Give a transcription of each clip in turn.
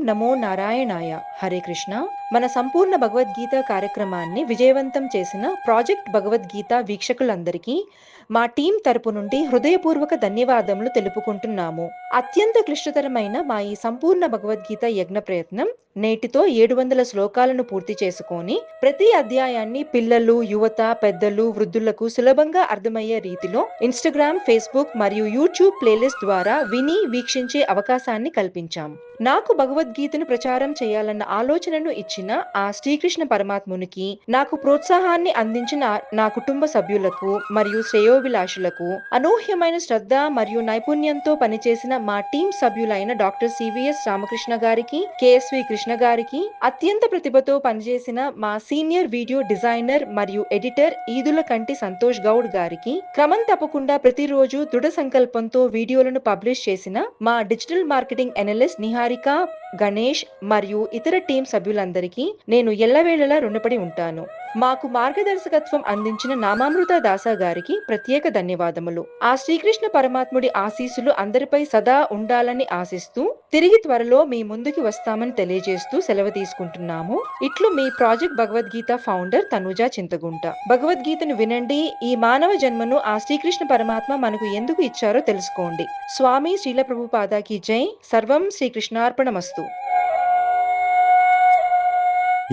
నమో నారాయణాయ. హరే కృష్ణ. మన సంపూర్ణ భగవద్గీత కార్యక్రమాన్ని విజయవంతం చేసిన ప్రాజెక్ట్ భగవద్గీత వీక్షకులందరికీ మా టీం తరపు నుండి హృదయపూర్వక ధన్యవాదములు తెలుపుకుంటున్నాము. అత్యంత క్లిష్టతరమైన మా ఈ సంపూర్ణ భగవద్గీత యజ్ఞ ప్రయత్నం నేటితో 700 శ్లోకాలను పూర్తి చేసుకొని ప్రతి అధ్యాయాన్ని పిల్లలు, యువత, పెద్దలు, వృద్ధులకు సులభంగా అర్థమయ్యే రీతిలో ఇన్స్టాగ్రామ్, ఫేస్బుక్ మరియు యూట్యూబ్ ప్లేలిస్ట్ ద్వారా విని వీక్షించే అవకాశాన్ని కల్పించాం. నాకు భగవద్గీతను ప్రచారం చేయాలన్న ఆలోచనను ఇచ్చిన ఆ శ్రీకృష్ణ పరమాత్మునికి, నాకు ప్రోత్సాహాన్ని అందించిన నా కుటుంబ సభ్యులకు మరియు శ్రేయోభిలాషులకు, అనూహ్యమైన శ్రద్ధ మరియు నైపుణ్యంతో పనిచేసిన మా టీం సభ్యులైన డాక్టర్ సివిఎస్ రామకృష్ణ గారికి, కేఎస్వి కృష్ణ గారికి, అత్యంత ప్రతిభతో పనిచేసిన మా సీనియర్ వీడియో డిజైనర్ మరియు ఎడిటర్ ఈదుల కంటి సంతోష్ గౌడ్ గారికి, క్రమం తప్పకుండా ప్రతిరోజు దృఢ సంకల్పంతో వీడియోలను పబ్లిష్ చేసిన మా digital marketing analyst Niharika, Ganesh మరియు ఇతర టీం సభ్యులందరికీ నేను ఎల్లవేళలా రుణపడి ఉంటాను. మాకు మార్గదర్శకత్వం అందించిన నామామృత దాస గారికి ప్రత్యేక ధన్యవాదములు. ఆ శ్రీకృష్ణ పరమాత్ముడి ఆశీస్సులు అందరిపై సదా ఉండాలని ఆశిస్తూ తిరిగి త్వరలో మీ ముందుకి వస్తామని తెలియజేస్తూ సెలవు తీసుకుంటున్నాము. ఇట్లు మీ ప్రాజెక్ట్ భగవద్గీత ఫౌండర్ తనుజ చింతగుంట. భగవద్గీతను వినండి. ఈ మానవ జన్మను ఆ శ్రీకృష్ణ పరమాత్మ మనకు ఎందుకు ఇచ్చారో తెలుసుకోండి. స్వామి శ్రీల ప్రభుపాదాకి జై. సర్వం శ్రీకృష్ణార్పణమస్తు.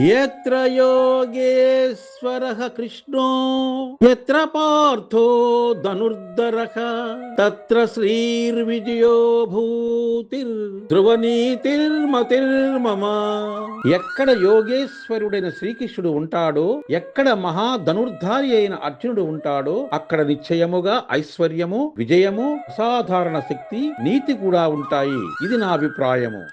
యత్ర యోగేశ్వరః కృష్ణో యత్ర పార్థో ధనుర్ధరః తత్ర శ్రీర్విజయో భూతిర్ ధ్రువనీతిర్మతిర్మమ. ఎక్కడ యోగేశ్వరుడైన శ్రీకృష్ణుడు ఉంటాడో, ఎక్కడ మహాధనుర్ధారి అయిన అర్జునుడు ఉంటాడో, అక్కడ నిశ్చయముగా ఐశ్వర్యము, విజయము, అసాధారణ శక్తి, నీతి కూడా ఉంటాయి. ఇది నా అభిప్రాయము.